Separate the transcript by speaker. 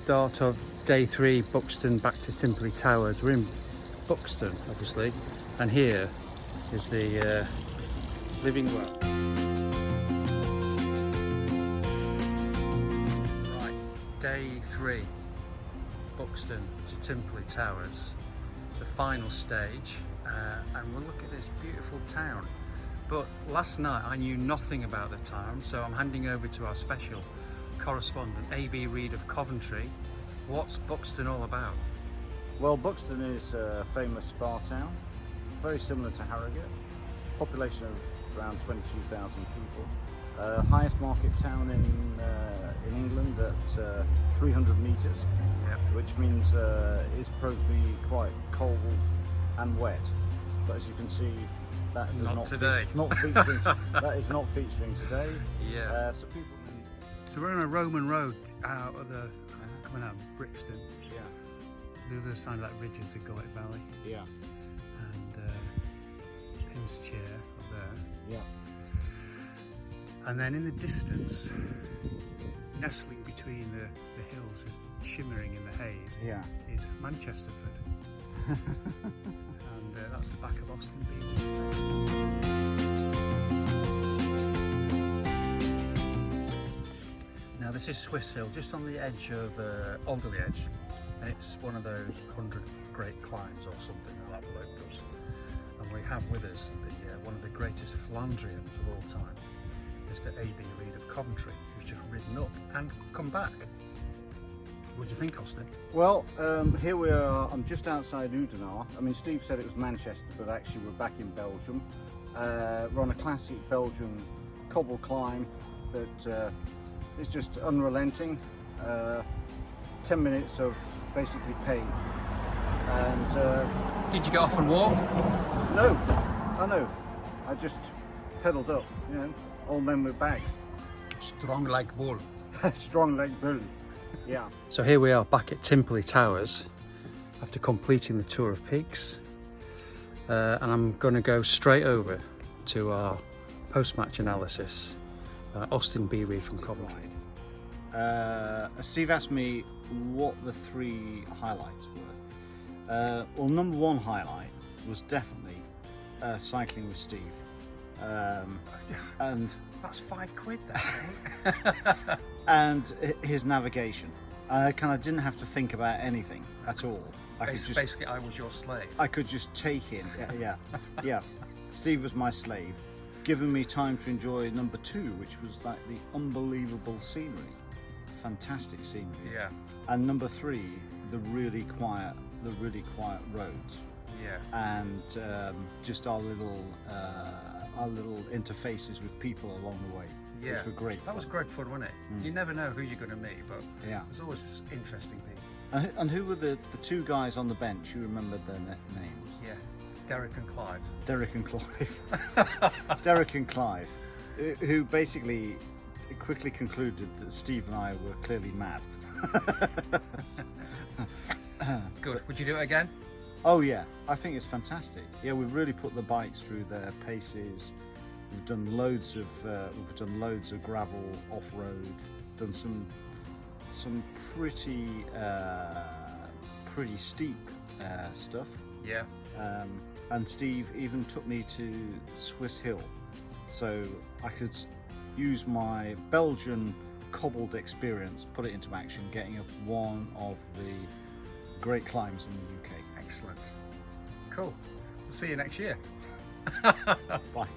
Speaker 1: start of day 3, Buxton back to Timperley Towers. We're in Buxton, obviously, and here is the living well. Right, day 3, Buxton to Timperley Towers. It's the final stage, and we'll look at this beautiful town. But last night I knew nothing about the town, so I'm handing over to our special correspondent, A.B. Reid of Coventry. What's Buxton all about?
Speaker 2: Well, Buxton is a famous spa town, very similar to Harrogate. Population of around 22,000 people. Highest market town in England at 300 metres,
Speaker 1: Yep.
Speaker 2: which means it's proved to be quite cold and wet. But as you can see, that does
Speaker 1: Not today.
Speaker 2: that is not featuring today.
Speaker 1: Yeah.
Speaker 2: So people.
Speaker 1: So we're on a Roman road out of the coming out of Brixton.
Speaker 2: Yeah.
Speaker 1: The other side of that ridge is the Gullet Valley,
Speaker 2: Yeah.
Speaker 1: and Pim's Chair up there.
Speaker 2: Yeah.
Speaker 1: And then in the distance, nestling between the hills, is shimmering in the haze,
Speaker 2: Yeah.
Speaker 1: is Manchesterford. And that's the back of Austin Beach. Now this is Swiss Hill, just on the edge of Alderley Edge, and it's one of those 100 great climbs or something like that bloke does. And we have with us one of the greatest Flandrians of all time, Mr. A.B. Reid of Coventry, who's just ridden up and come back. What do you think, Austin?
Speaker 2: Well, here we are. I'm just outside Oudenaarde. I mean, Steve said it was Manchester, but actually we're back in Belgium. We're on a classic Belgian cobble climb that is just unrelenting. 10 minutes of basically pain. And
Speaker 1: Did you get off and walk?
Speaker 2: no, I know. I just pedalled up, you know, old men with bags.
Speaker 1: Strong like bull.
Speaker 2: Strong like bull. Yeah.
Speaker 1: So here we are back at Timperley Towers after completing the Tour of Peaks, and I'm going to go straight over to our post-match analysis. Austin B. Reid from Coventry.
Speaker 2: Steve asked me what the 3 highlights were. Well, number 1 highlight was definitely cycling with Steve. And
Speaker 1: That's £5 there.
Speaker 2: and his navigation. I kind of didn't have to think about anything at all.
Speaker 1: Basically, I was your slave.
Speaker 2: I could just take him. Yeah. Steve was my slave, giving me time to enjoy number 2, which was like the unbelievable scenery, fantastic scenery.
Speaker 1: Yeah.
Speaker 2: And number 3, the really quiet roads.
Speaker 1: Yeah.
Speaker 2: And just our little interfaces with people along the way,
Speaker 1: Yeah.
Speaker 2: which were great.
Speaker 1: That
Speaker 2: fun.
Speaker 1: was great fun, wasn't it? You never know who you're going to meet, but
Speaker 2: Yeah.
Speaker 1: there's always just interesting people.
Speaker 2: And who were the 2 guys on the bench? You remember their names?
Speaker 1: Yeah. Derek and Clive.
Speaker 2: Derek and Clive. Derek and Clive, who basically quickly concluded that Steve and I were clearly mad.
Speaker 1: Good. Would you do it again?
Speaker 2: Oh yeah, I think it's fantastic. Yeah, we've really put the bikes through their paces. We've done loads of gravel off-road. Done some pretty steep stuff.
Speaker 1: Yeah.
Speaker 2: And Steve even took me to Swiss Hill, so I could use my Belgian cobbled experience, put it into action, getting up one of the great climbs in the UK.
Speaker 1: Excellent. Cool. We'll see you next year.
Speaker 2: Bye.